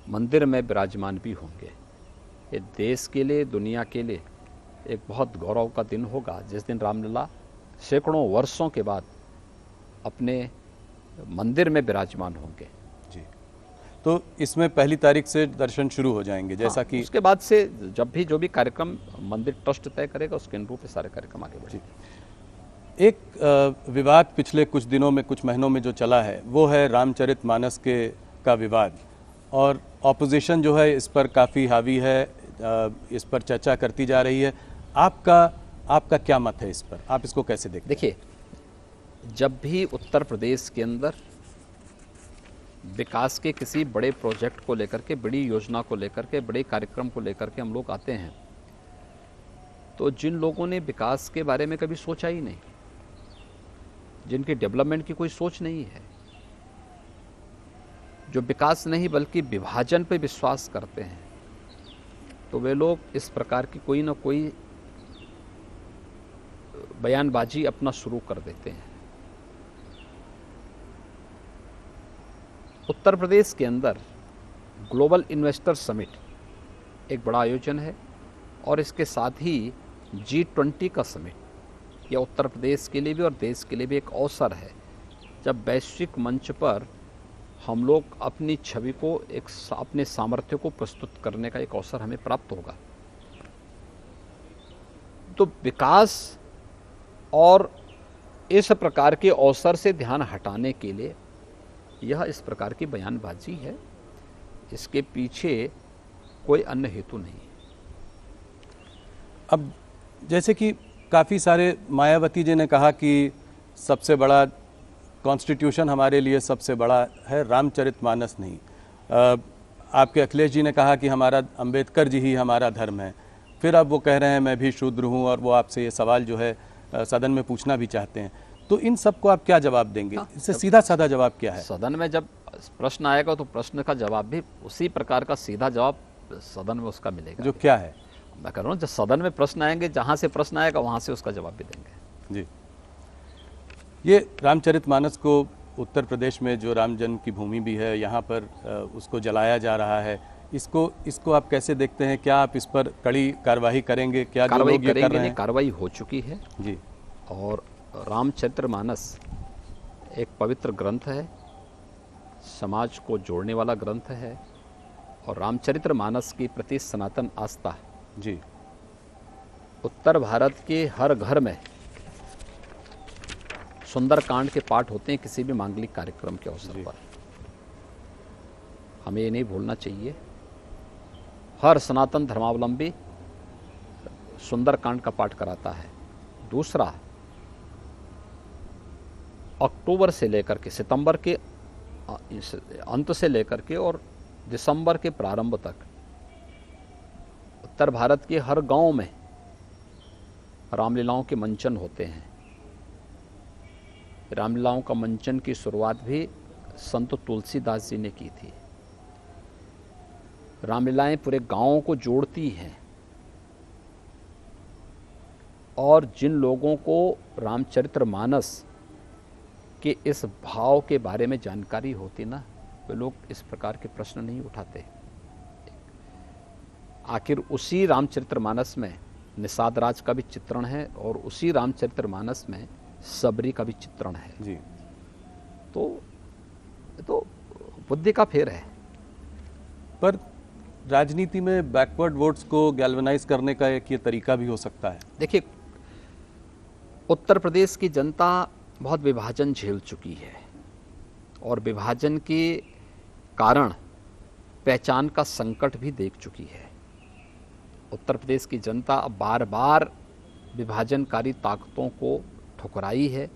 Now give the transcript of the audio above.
मंदिर में विराजमान भी होंगे। ये देश के लिए, दुनिया के लिए एक बहुत गौरव का दिन होगा जिस दिन रामलला सैकड़ों वर्षों के बाद अपने मंदिर में विराजमान होंगे। जी, तो इसमें पहली तारीख से दर्शन शुरू हो जाएंगे जैसा कि उसके बाद से जब भी जो भी कार्यक्रम मंदिर ट्रस्ट तय करेगा उसके अनुरूप से सारे कार्यक्रम आगे बढ़ेंगे। एक विवाद पिछले कुछ दिनों में, कुछ महीनों में जो चला है वो है रामचरितमानस का विवाद, और ऑपोजिशन जो है इस पर काफ़ी हावी है, इस पर चर्चा करती जा रही है। आपका क्या मत है इस पर, आप इसको कैसे देखते हैं? देखिए, जब भी उत्तर प्रदेश के अंदर विकास के किसी बड़े प्रोजेक्ट को लेकर के, बड़ी योजना को लेकर के, बड़े कार्यक्रम को लेकर के हम लोग आते हैं, तो जिन लोगों ने विकास के बारे में कभी सोचा ही नहीं, जिनकी डेवलपमेंट की कोई सोच नहीं है, जो विकास नहीं बल्कि विभाजन पे विश्वास करते हैं, तो वे लोग इस प्रकार की कोई ना कोई बयानबाजी अपना शुरू कर देते हैं। उत्तर प्रदेश के अंदर ग्लोबल इन्वेस्टर समिट एक बड़ा आयोजन है, और इसके साथ ही G20 का समिट, यह उत्तर प्रदेश के लिए भी और देश के लिए भी एक अवसर है जब वैश्विक मंच पर हम लोग अपनी छवि को, अपने सामर्थ्य को प्रस्तुत करने का एक अवसर हमें प्राप्त होगा। तो विकास और इस प्रकार के अवसर से ध्यान हटाने के लिए यह इस प्रकार की बयानबाजी है, इसके पीछे कोई अन्य हेतु नहीं। अब जैसे कि काफ़ी सारे, मायावती जी ने कहा कि सबसे बड़ा कॉन्स्टिट्यूशन हमारे लिए सबसे बड़ा है, रामचरितमानस नहीं। आपके अखिलेश जी ने कहा कि हमारा अंबेडकर जी ही हमारा धर्म है। फिर अब वो कह रहे हैं मैं भी शूद्र हूँ, और वो आपसे ये सवाल जो है सदन में पूछना भी चाहते हैं। तो इन सब को आप क्या जवाब देंगे? इससे सीधा साधा जवाब क्या है? सदन में जब प्रश्न आएगा तो प्रश्न का जवाब भी उसी प्रकार का सीधा जवाब सदन में उसका मिलेगा। जो क्या है? मैं कह रहा हूँ, जब सदन में प्रश्न आएंगे, जहाँ से प्रश्न आएगा वहाँ से उसका जवाब भी देंगे। जी, ये रामचरितमानस को उत्तर प्रदेश में जो राम जन्म की भूमि भी है, यहाँ पर उसको जलाया जा रहा है। इसको आप कैसे देखते हैं? क्या आप इस पर कड़ी कार्रवाई करेंगे? क्या जो लोग ये कर रहे हैं? कार्रवाई हो चुकी है जी। और रामचरितमानस एक पवित्र ग्रंथ है, समाज को जोड़ने वाला ग्रंथ है, और रामचरितमानस के प्रति सनातन आस्था जी उत्तर भारत के हर घर में सुंदरकांड के पाठ होते हैं किसी भी मांगलिक कार्यक्रम के अवसर पर। हमें ये नहीं भूलना चाहिए, हर सनातन धर्मावलंबी सुंदरकांड का पाठ कराता है। दूसरा, अक्टूबर से लेकर के सितंबर के अंत से लेकर के और दिसंबर के प्रारंभ तक उत्तर भारत के हर गांव में रामलीलाओं के मंचन होते हैं। रामलीलाओं का मंचन की शुरुआत भी संत तुलसीदास जी ने की थी। रामलीलाएं पूरे गांवों को जोड़ती हैं, और जिन लोगों को रामचरितमानस के इस भाव के बारे में जानकारी होती ना, वे लोग इस प्रकार के प्रश्न नहीं उठाते। आखिर उसी रामचरितमानस में निषाद राज का भी चित्रण है, और उसी रामचरितमानस में सबरी का भी चित्रण है जी। तो बुद्धि का फेर है। पर राजनीति में बैकवर्ड वोट्स को गैल्वनाइज करने का एक ये तरीका भी हो सकता है। देखिए, उत्तर प्रदेश की जनता बहुत विभाजन झेल चुकी है, और विभाजन के कारण पहचान का संकट भी देख चुकी है। उत्तर प्रदेश की जनता अब बार बार विभाजनकारी ताकतों को ठुकराई है,